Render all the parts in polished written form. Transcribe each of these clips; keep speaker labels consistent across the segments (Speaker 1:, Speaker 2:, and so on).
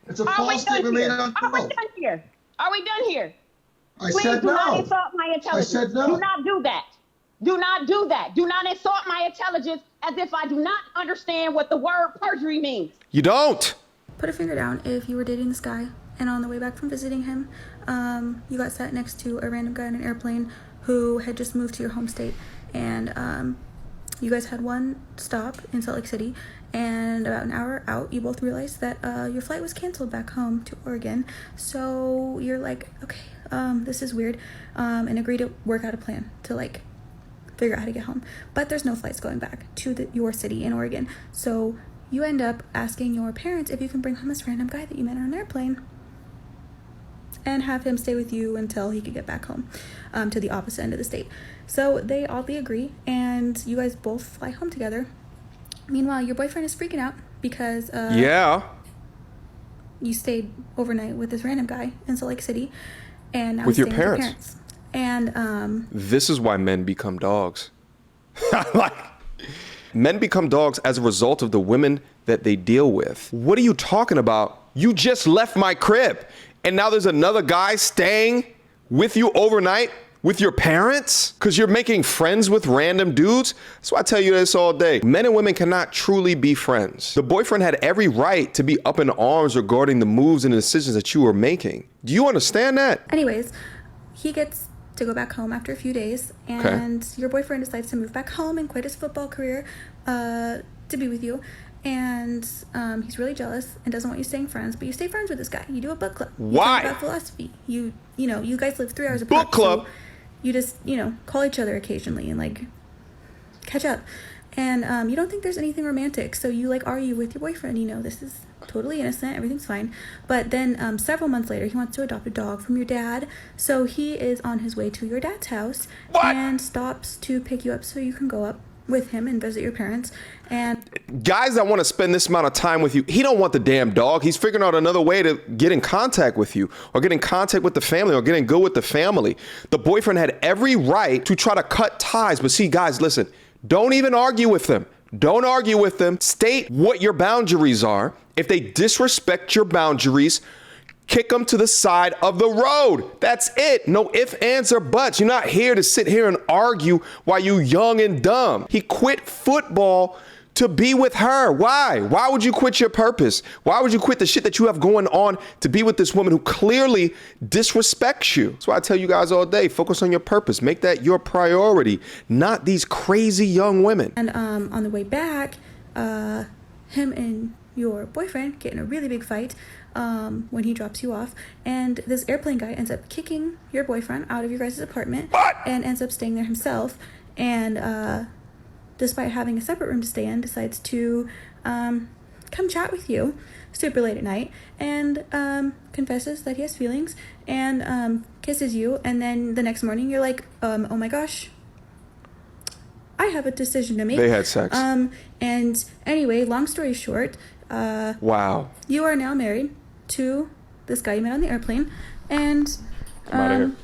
Speaker 1: It's a false statement made on
Speaker 2: Are we
Speaker 1: oath.
Speaker 2: done here? Are we done here?
Speaker 1: I
Speaker 2: Please
Speaker 1: said
Speaker 2: do not
Speaker 1: no.
Speaker 2: insult my
Speaker 1: I
Speaker 2: intelligence.
Speaker 1: said no.
Speaker 2: Do not do that. Do not do that. Do not insult my intelligence as if I do not understand what the word perjury means.
Speaker 3: You don't.
Speaker 4: Put a finger down if you were dating this guy and on the way back from visiting him, you got sat next to a random guy in an airplane who had just moved to your home state, and you guys had one stop in Salt Lake City, and about an hour out, you both realized that your flight was canceled back home to Oregon. So you're like, okay, this is weird, and agree to work out a plan to like figure out how to get home. But there's no flights going back to your city in Oregon. So you end up asking your parents if you can bring home this random guy that you met on an airplane and have him stay with you until he could get back home to the opposite end of the state. So they oddly agree, and you guys both fly home together. Meanwhile, your boyfriend is freaking out because you stayed overnight with this random guy in Salt Lake City, and now
Speaker 3: with
Speaker 4: he's
Speaker 3: your
Speaker 4: staying
Speaker 3: parents.
Speaker 4: With your parents. And
Speaker 3: this is why men become dogs. Like, men become dogs as a result of the women that they deal with. What are you talking about? You just left my crib, and now there's another guy staying with you overnight with your parents? Because you're making friends with random dudes? That's why I tell you this all day. Men and women cannot truly be friends. The boyfriend had every right to be up in arms regarding the moves and decisions that you were making. Do you understand that?
Speaker 4: anyways, he gets to go back home after a few days, and your boyfriend decides to move back home and quit his football career to be with you. And he's really jealous and doesn't want you staying friends, but you stay friends with this guy. You do a book club. You
Speaker 3: Why?
Speaker 4: talk about philosophy. You know, you guys live 3 hours apart.
Speaker 3: Book club?
Speaker 4: So you just, call each other occasionally and like catch up. And you don't think there's anything romantic, so you like argue with your boyfriend. This is totally innocent, everything's fine. But then several months later, he wants to adopt a dog from your dad, so he is on his way to your dad's house.
Speaker 3: What?
Speaker 4: And stops to pick you up so you can go up with him and visit your parents. And
Speaker 3: Guys that want to spend this amount of time with you, he don't want the damn dog. He's figuring out another way to get in contact with you, or get in contact with the family, or getting good with the family. The boyfriend had every right to try to cut ties. But see, guys, listen, don't even argue with them. Don't argue with them. State what your boundaries are. If they disrespect your boundaries, kick them to the side of the road. That's it. No ifs, ands, or buts. You're not here to sit here and argue while you young and dumb. He quit football to be with her. Why? Why would you quit your purpose? Why would you quit the shit that you have going on to be with this woman who clearly disrespects you? That's why I tell you guys all day, focus on your purpose. Make that your priority, not these crazy young women.
Speaker 4: And on the way back, him and your boyfriend get in a really big fight when he drops you off, and this airplane guy ends up kicking your boyfriend out of your guys' apartment.
Speaker 3: What?
Speaker 4: And ends up staying there himself, and despite having a separate room to stay in, decides to come chat with you super late at night, and confesses that he has feelings, and kisses you. And then the next morning you're like, oh my gosh, I have a decision to make.
Speaker 3: They had sex.
Speaker 4: And anyway, long story short,
Speaker 3: Wow.
Speaker 4: you are now married to this guy you met on the airplane, and
Speaker 3: I'm out of here.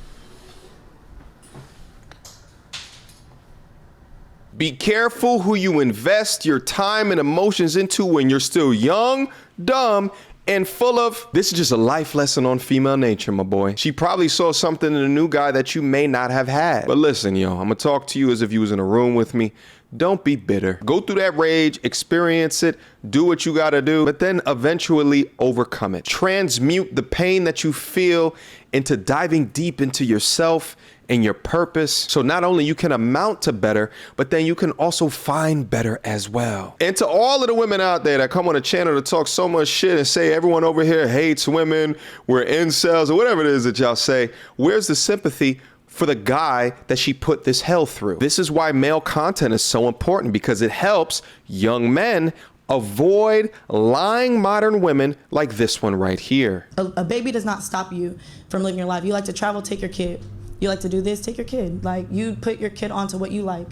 Speaker 3: Be careful who you invest your time and emotions into when you're still young, dumb, and full of... This is just a life lesson on female nature, my boy. She probably saw something in a new guy that you may not have had. But listen, yo, I'm gonna talk to you as if you was in a room with me. Don't be bitter. Go through that rage, experience it, do what you gotta do, but then eventually overcome it. Transmute the pain that you feel into diving deep into yourself and your purpose. So not only you can amount to better, but then you can also find better as well. And to all of the women out there that come on the channel to talk so much shit and say everyone over here hates women, we're incels, or whatever it is that y'all say, where's the sympathy for the guy that she put this hell through? This is why male content is so important, because it helps young men avoid lying modern women like this one right here.
Speaker 5: A baby does not stop you from living your life. You like to travel, take your kid. You like to do this, take your kid. Like, you put your kid onto what you like.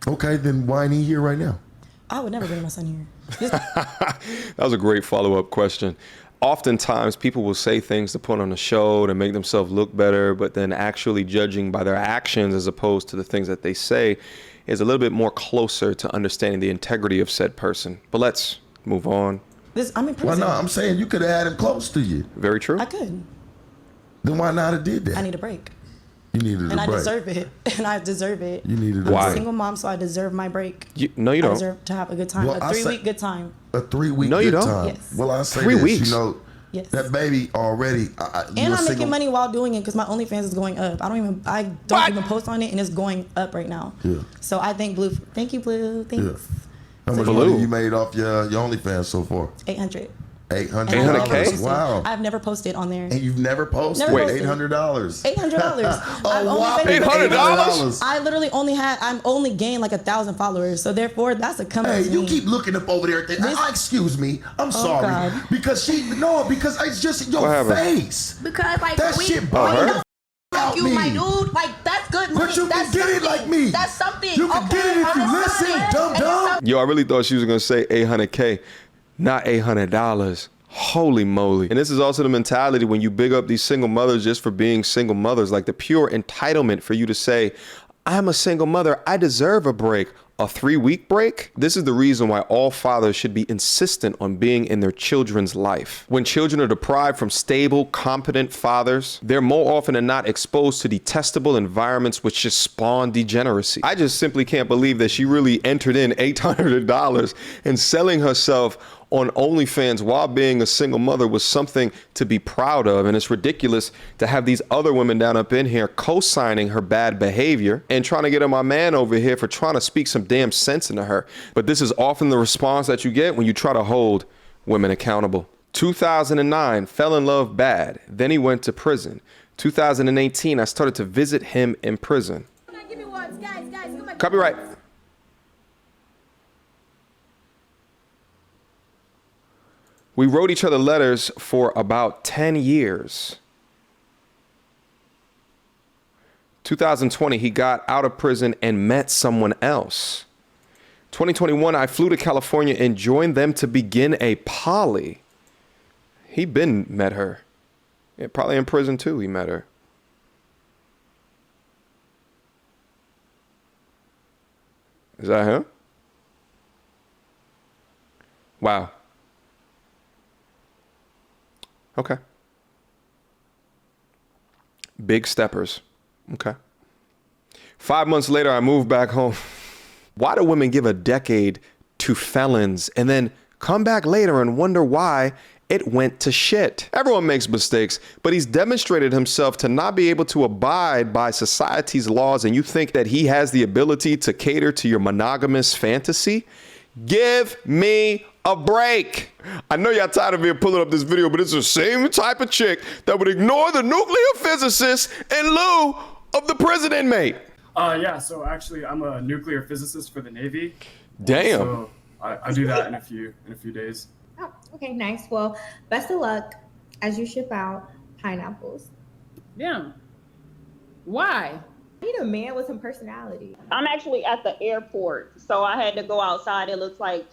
Speaker 1: Okay, then why ain't he here right now?
Speaker 5: I would never bring my son here.
Speaker 3: That was a great follow-up question. Oftentimes, people will say things to put on a show to make themselves look better, but then actually judging by their actions as opposed to the things that they say is a little bit more closer to understanding the integrity of said person. But let's move on.
Speaker 5: I'm in
Speaker 1: Why
Speaker 5: prison.
Speaker 1: not? I'm saying you could have had him close to you.
Speaker 3: Very true.
Speaker 5: I could.
Speaker 1: Then why not have did that?
Speaker 5: I need a break.
Speaker 1: You needed
Speaker 5: And
Speaker 1: a
Speaker 5: I
Speaker 1: break.
Speaker 5: deserve it. And I deserve it.
Speaker 1: You needed a
Speaker 3: Why?
Speaker 5: I'm a
Speaker 1: break.
Speaker 5: single mom, so I deserve my break.
Speaker 3: No, you
Speaker 5: I
Speaker 3: don't.
Speaker 5: deserve to have a good time.
Speaker 1: Well,
Speaker 5: a
Speaker 1: I say-
Speaker 5: 3-week good time.
Speaker 1: A 3-week
Speaker 3: No, you
Speaker 1: good
Speaker 3: don't.
Speaker 1: time.
Speaker 5: Yes.
Speaker 1: Well, I say
Speaker 3: 3
Speaker 1: this,
Speaker 3: weeks.
Speaker 1: you know,
Speaker 5: Yes.
Speaker 1: that baby already.
Speaker 5: And I'm making money while doing it because my OnlyFans is going up. I don't
Speaker 3: What?
Speaker 5: even post on it, and it's going up right now.
Speaker 1: Yeah.
Speaker 5: So I thank Blue. Thank you, Blue. Thanks.
Speaker 1: How much
Speaker 3: Blue.
Speaker 1: money you made off your OnlyFans so far?
Speaker 5: 800.
Speaker 1: $800.
Speaker 3: 800K?
Speaker 1: Wow.
Speaker 5: I've never posted on there.
Speaker 1: And you've never posted?
Speaker 5: Never posted.
Speaker 1: $800.
Speaker 5: $800.
Speaker 1: Oh,
Speaker 5: I've only
Speaker 1: wow.
Speaker 5: been-
Speaker 3: $800?
Speaker 5: I literally I'm only gained like 1,000 followers, so therefore that's a come up
Speaker 1: Hey,
Speaker 5: to
Speaker 1: you
Speaker 5: me.
Speaker 1: keep looking up over there. Excuse me. I'm sorry.
Speaker 5: God.
Speaker 1: Because because it's just your
Speaker 3: What happened?
Speaker 1: face.
Speaker 6: Because like
Speaker 1: That
Speaker 6: we,
Speaker 1: shit
Speaker 6: we
Speaker 1: bothered
Speaker 6: know
Speaker 1: out
Speaker 6: you,
Speaker 1: me.
Speaker 6: my dude. Like that's good money.
Speaker 1: But you can
Speaker 6: That's
Speaker 1: get it
Speaker 6: something.
Speaker 1: like me.
Speaker 6: That's something.
Speaker 1: You can get it if you listen, dumb.
Speaker 3: Yo, I really thought she was gonna say 800K, not $800. Holy moly. And this is also the mentality when you big up these single mothers just for being single mothers, like the pure entitlement for you to say, I'm a single mother, I deserve a break. A 3-week break? This is the reason why all fathers should be insistent on being in their children's life. When children are deprived from stable, competent fathers, they're more often than not exposed to detestable environments which just spawn degeneracy. I just simply can't believe that she really entered in $800 and selling herself on OnlyFans while being a single mother was something to be proud of. And it's ridiculous to have these other women down up in here co-signing her bad behavior and trying to get my man over here for trying to speak some damn sense into her. But this is often the response that you get when you try to hold women accountable. 2009, fell in love bad. Then he went to prison. 2018, I started to visit him in prison. Copyright. We wrote each other letters for about 10 years. 2020, he got out of prison and met someone else. 2021, I flew to California and joined them to begin a poly. He been met her. Yeah, probably in prison too, he met her. Is that him? Wow. Okay. Big steppers. Okay. 5 months later, I moved back home. Why do women give a decade to felons and then come back later and wonder why it went to shit? Everyone makes mistakes, but he's demonstrated himself to not be able to abide by society's laws, and you think that he has the ability to cater to your monogamous fantasy? Give me a break. I know y'all tired of me pulling up this video, but it's the same type of chick that would ignore the nuclear physicist in lieu of the prison inmate.
Speaker 7: Yeah, so actually I'm a nuclear physicist for the Navy.
Speaker 3: Damn.
Speaker 7: So I do that in a few days.
Speaker 6: Oh, okay, nice. Well, best of luck as you ship out pineapples.
Speaker 2: Damn. Why?
Speaker 6: I need a man with some personality.
Speaker 2: I'm actually at the airport, so I had to go outside. It looks like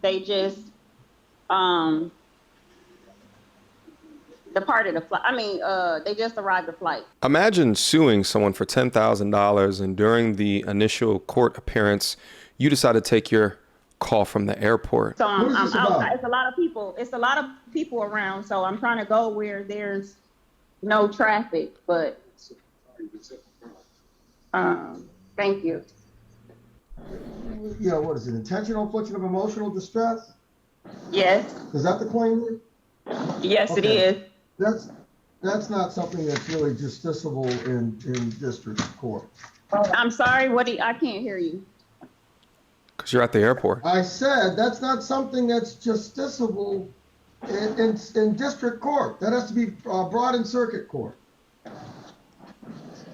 Speaker 2: they just departed the flight. They just arrived the flight.
Speaker 3: Imagine suing someone for $10,000 and during the initial court appearance, you decide to take your call from the airport.
Speaker 2: So I'm
Speaker 1: What is this
Speaker 2: outside.
Speaker 1: about?
Speaker 2: It's a lot of people. It's a lot of people around. So I'm trying to go where there's no traffic. But thank you.
Speaker 8: Yeah, what is it? Intentional infliction of emotional distress?
Speaker 2: Yes.
Speaker 8: Is that the claim?
Speaker 2: Yes, it
Speaker 8: Okay.
Speaker 2: is.
Speaker 8: That's not something that's really justiciable in district court.
Speaker 2: I'm sorry. I can't hear you.
Speaker 3: Because you're at the airport.
Speaker 8: I said that's not something that's justiciable in district court. That has to be brought in circuit court.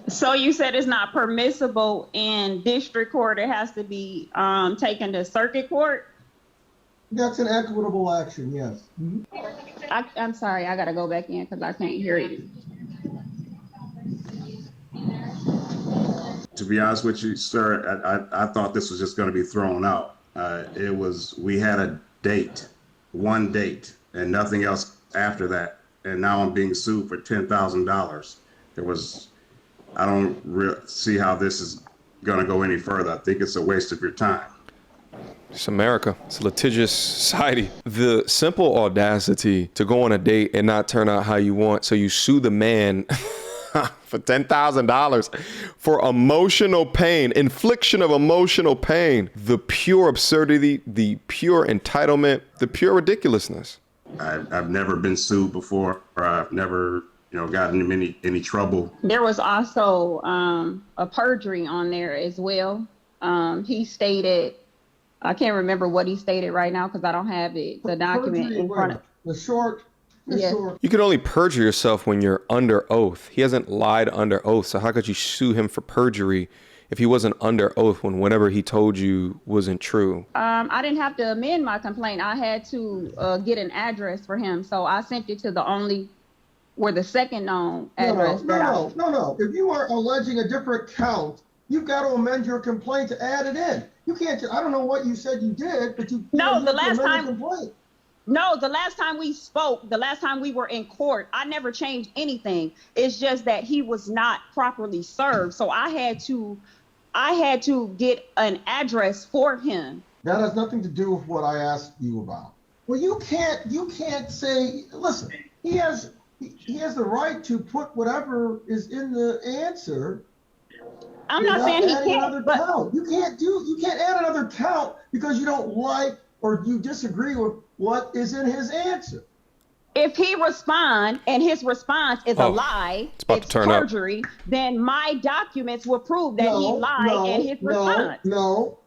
Speaker 2: So you said it's not permissible in district court. It has to be taken to circuit court.
Speaker 8: That's an equitable action, yes.
Speaker 2: I'm sorry. I got to go back in because I can't hear you.
Speaker 9: To be honest with you, sir, I thought this was just going to be thrown out. We had a date, one date, and nothing else after that. And now I'm being sued for $10,000. I don't see how this is going to go any further. I think it's a waste of your time.
Speaker 3: It's America. It's a litigious society. The simple audacity to go on a date and not turn out how you want, so you sue the man for $10,000 for emotional pain, infliction of emotional pain. The pure absurdity, the pure entitlement, the pure ridiculousness.
Speaker 9: I've never been sued before, or I've never, gotten in any trouble.
Speaker 2: There was also a perjury on there as well. He stated, I can't remember what he stated right now because I don't have the document in front of me.
Speaker 8: The short.
Speaker 2: Yes.
Speaker 3: You can only perjure yourself when you're under oath. He hasn't lied under oath, so how could you sue him for perjury if he wasn't under oath when whatever he told you wasn't true?
Speaker 2: I didn't have to amend my complaint. I had to get an address for him, so I sent it to the second known address.
Speaker 8: No. If you are alleging a different count, you've got to amend your complaint to add it in. You can't. I don't know what you said you did, but you.
Speaker 2: No,
Speaker 8: you
Speaker 2: the last time.
Speaker 8: Complaint.
Speaker 2: No, the last time we spoke, the last time we were in court, I never changed anything. It's just that he was not properly served, so I had to get an address for him.
Speaker 8: That has nothing to do with what I asked you about. Well, you can't say. Listen, he has the right to put whatever is in the answer.
Speaker 2: I'm not saying he can't, but
Speaker 8: count. You can't add another count because you don't like or you disagree with what is in his answer.
Speaker 2: if he responds and his response is a lie, it's perjury, then my documents will prove that he lied in his response.
Speaker 8: No.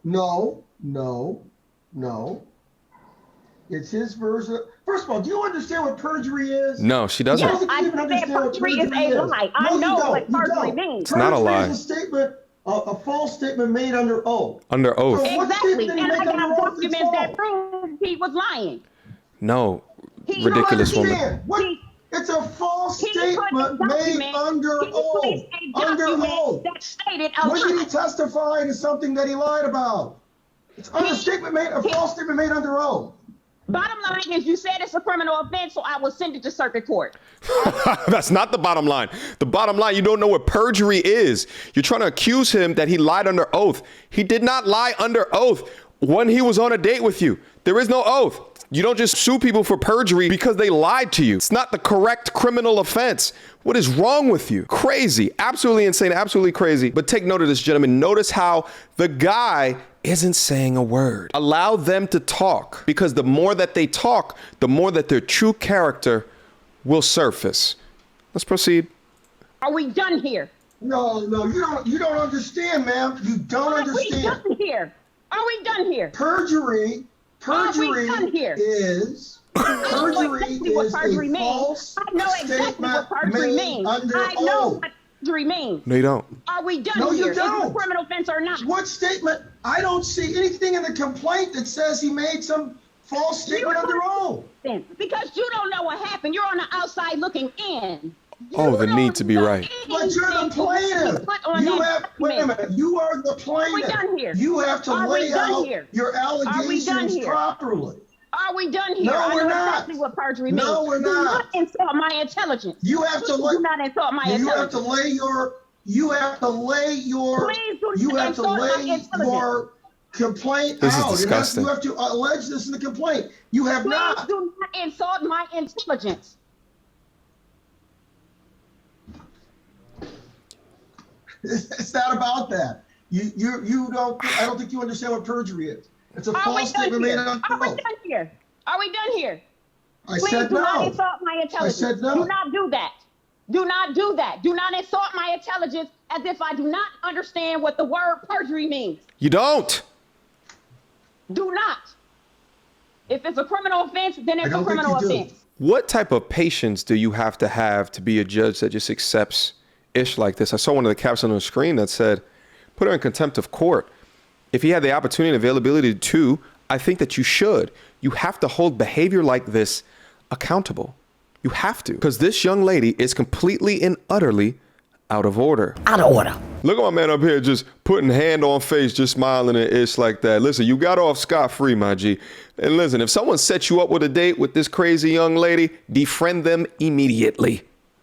Speaker 8: It's his version. First of all, do you understand what perjury is?
Speaker 3: No, she doesn't.
Speaker 2: Yes, I understand perjury is a lie. I know what perjury means.
Speaker 3: It's not a lie.
Speaker 8: Perjury is a statement, a false statement made under oath.
Speaker 3: Under oath.
Speaker 8: So
Speaker 2: Exactly, and I got documents that prove he was lying.
Speaker 3: No, ridiculous woman.
Speaker 8: It's a false statement made under oath. Under oath.
Speaker 2: That stated a
Speaker 8: When did
Speaker 2: lie.
Speaker 8: he testify to something that he lied about? It's a false statement made under oath.
Speaker 2: Bottom line is you said it's a criminal offense, so I will send it to circuit court.
Speaker 3: That's not the bottom line. The bottom line, you don't know what perjury is. You're trying to accuse him that he lied under oath. He did not lie under oath when he was on a date with you. There is no oath. You don't just sue people for perjury because they lied to you. It's not the correct criminal offense. What is wrong with you? Crazy, absolutely insane, absolutely crazy. But take note of this, gentlemen. Notice how the guy isn't saying a word. Allow them to talk, because the more that they talk, the more that their true character will surface. Let's proceed.
Speaker 2: Are we done here?
Speaker 8: No, you don't understand, ma'am. You don't understand.
Speaker 2: Are we done here? Are we done here?
Speaker 8: Perjury is a false
Speaker 2: I know exactly what perjury means. I know what perjury means.
Speaker 3: No, you don't.
Speaker 2: Are we done
Speaker 8: No,
Speaker 2: here?
Speaker 8: you don't.
Speaker 2: Is it a criminal offense or not?
Speaker 8: What statement? I don't see anything in the complaint that says he made some false statement under oath.
Speaker 2: Because you don't know what happened. You're on the outside looking in.
Speaker 3: Oh, the need to be right.
Speaker 8: But you're the plaintiff. Wait a minute. You are the plaintiff.
Speaker 2: done here?
Speaker 8: You have to lay out your allegations properly.
Speaker 2: Are we done here?
Speaker 8: No, we're
Speaker 2: I know
Speaker 8: not.
Speaker 2: exactly what perjury means.
Speaker 8: No, we're
Speaker 2: Do
Speaker 8: not.
Speaker 2: not insult my intelligence.
Speaker 8: You have to
Speaker 2: Do not insult my intelligence.
Speaker 8: You have to lay your.
Speaker 2: Please do not insult my intelligence.
Speaker 8: Your complaint
Speaker 3: This is
Speaker 8: out.
Speaker 3: disgusting.
Speaker 8: You have to allege this in the complaint. You have
Speaker 2: Please
Speaker 8: not.
Speaker 2: do not insult my intelligence.
Speaker 8: It's not about that. You don't. I don't think you understand what perjury is. It's a false statement made under oath.
Speaker 2: Are we done here? Are we done here?
Speaker 8: I
Speaker 2: Please
Speaker 8: said
Speaker 2: do not
Speaker 8: no.
Speaker 2: insult my intelligence.
Speaker 8: I said no.
Speaker 2: Do not do that. Do not do that. Do not insult my intelligence as if I do not understand what the word perjury means.
Speaker 3: You don't.
Speaker 2: Do not. If it's a criminal offense, then it's a criminal offense.
Speaker 3: What type of patience do you have to be a judge that just accepts ish like this? I saw one of the caps on the screen that said, put her in contempt of court. If he had the opportunity and availability to, I think that you should. You have to hold behavior like this accountable. You have to, because this young lady is completely and utterly out of order.
Speaker 10: Out of order.
Speaker 3: Look at my man up here just putting hand on face, just smiling at ish like that. Listen, you got off scot-free, my G. And listen, if someone sets you up with a date with this crazy young lady, defriend them immediately.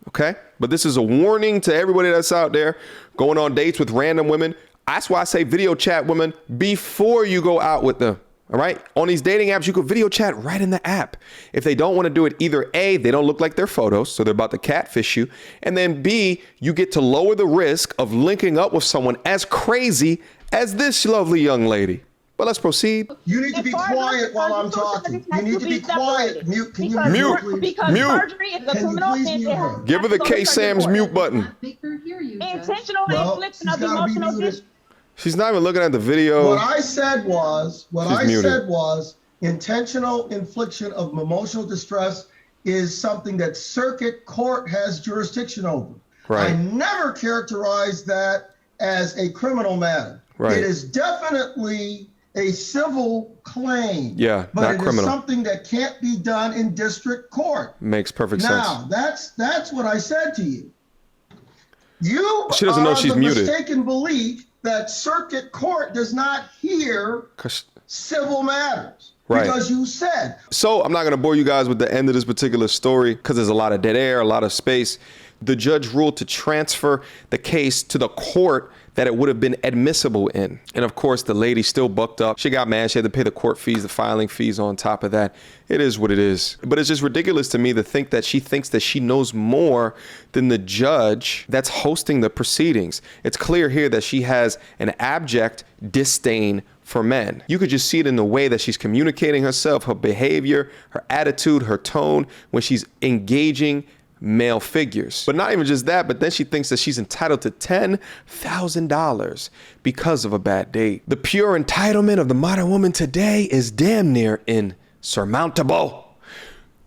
Speaker 3: Okay? But this is a warning to everybody that's out there going on dates with random women. That's why I say video chat women before you go out with them. All right. On these dating apps, you can video chat right in the app. If they don't want to do it, either A, they don't look like their photos, so they're about to catfish you. And then B, you get to lower the risk of linking up with someone as crazy as this lovely young lady. But let's proceed.
Speaker 8: You need to be quiet while I'm talking. You need to be quiet. Mute. Can you
Speaker 3: Mute.
Speaker 8: mute?
Speaker 2: Because
Speaker 3: Mute.
Speaker 2: perjury is a
Speaker 8: Can you
Speaker 2: criminal
Speaker 8: please
Speaker 2: offense.
Speaker 8: mute
Speaker 2: It
Speaker 8: her?
Speaker 2: has
Speaker 3: Give her the
Speaker 2: to go to
Speaker 3: K.
Speaker 2: circuit
Speaker 3: Sam's
Speaker 2: court.
Speaker 3: mute button.
Speaker 10: Make her hear you, Judge.
Speaker 2: Intentional
Speaker 8: Well,
Speaker 2: infliction
Speaker 8: she's
Speaker 2: of
Speaker 8: gotta be
Speaker 2: emotional
Speaker 8: muted.
Speaker 2: distress.
Speaker 3: She's not even looking at the video.
Speaker 8: What I said was,
Speaker 3: She's muted.
Speaker 8: intentional infliction of emotional distress is something that circuit court has jurisdiction over.
Speaker 3: Right.
Speaker 8: I never characterized that as a criminal matter.
Speaker 3: Right.
Speaker 8: It is definitely a civil claim.
Speaker 3: Yeah,
Speaker 8: but
Speaker 3: not
Speaker 8: it is
Speaker 3: criminal.
Speaker 8: something that can't be done in district court.
Speaker 3: Makes perfect sense.
Speaker 8: Now, that's what I said to you. You
Speaker 3: She doesn't know
Speaker 8: are
Speaker 3: she's
Speaker 8: the
Speaker 3: muted.
Speaker 8: mistaken belief that circuit court does not hear
Speaker 3: 'Cause-
Speaker 8: civil matters.
Speaker 3: Right.
Speaker 8: Because you said.
Speaker 3: So I'm not going to bore you guys with the end of this particular story because there's a lot of dead air, a lot of space. The judge ruled to transfer the case to the court that it would have been admissible in. And of course, the lady still bucked up. She got mad. She had to pay the court fees, the filing fees on top of that. It is what it is. But it's just ridiculous to me to think that she thinks that she knows more than the judge that's hosting the proceedings. It's clear here that she has an abject disdain for men. You could just see it in the way that she's communicating herself, her behavior, her attitude, her tone when she's engaging male figures. But not even just that, but then she thinks that she's entitled to $10,000 because of a bad date. The pure entitlement of the modern woman today is damn near insurmountable.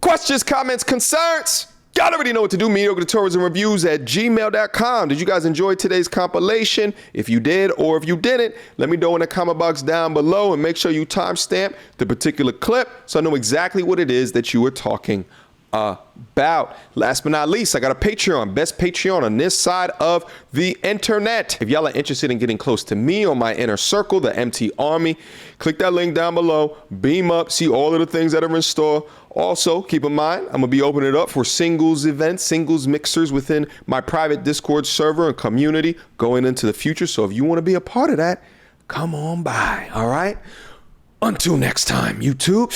Speaker 3: Questions, comments, concerns? Y'all already know what to do. Mediocre Tourism Reviews at gmail.com. Did you guys enjoy today's compilation? If you did, or if you didn't, let me know in the comment box down below and make sure you timestamp the particular clip so I know exactly what it is that you were talking about. Last but not least, I got a Patreon, best Patreon on this side of the internet. If y'all are interested in getting close to me or my inner circle, the MT Army, click that link down below, beam up, see all of the things that are in store. Also, keep in mind, I'm gonna be opening it up for singles events, singles mixers within my private Discord server and community going into the future. So if you wanna be a part of that, come on by, all right? Until next time, YouTube.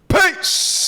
Speaker 3: Peace!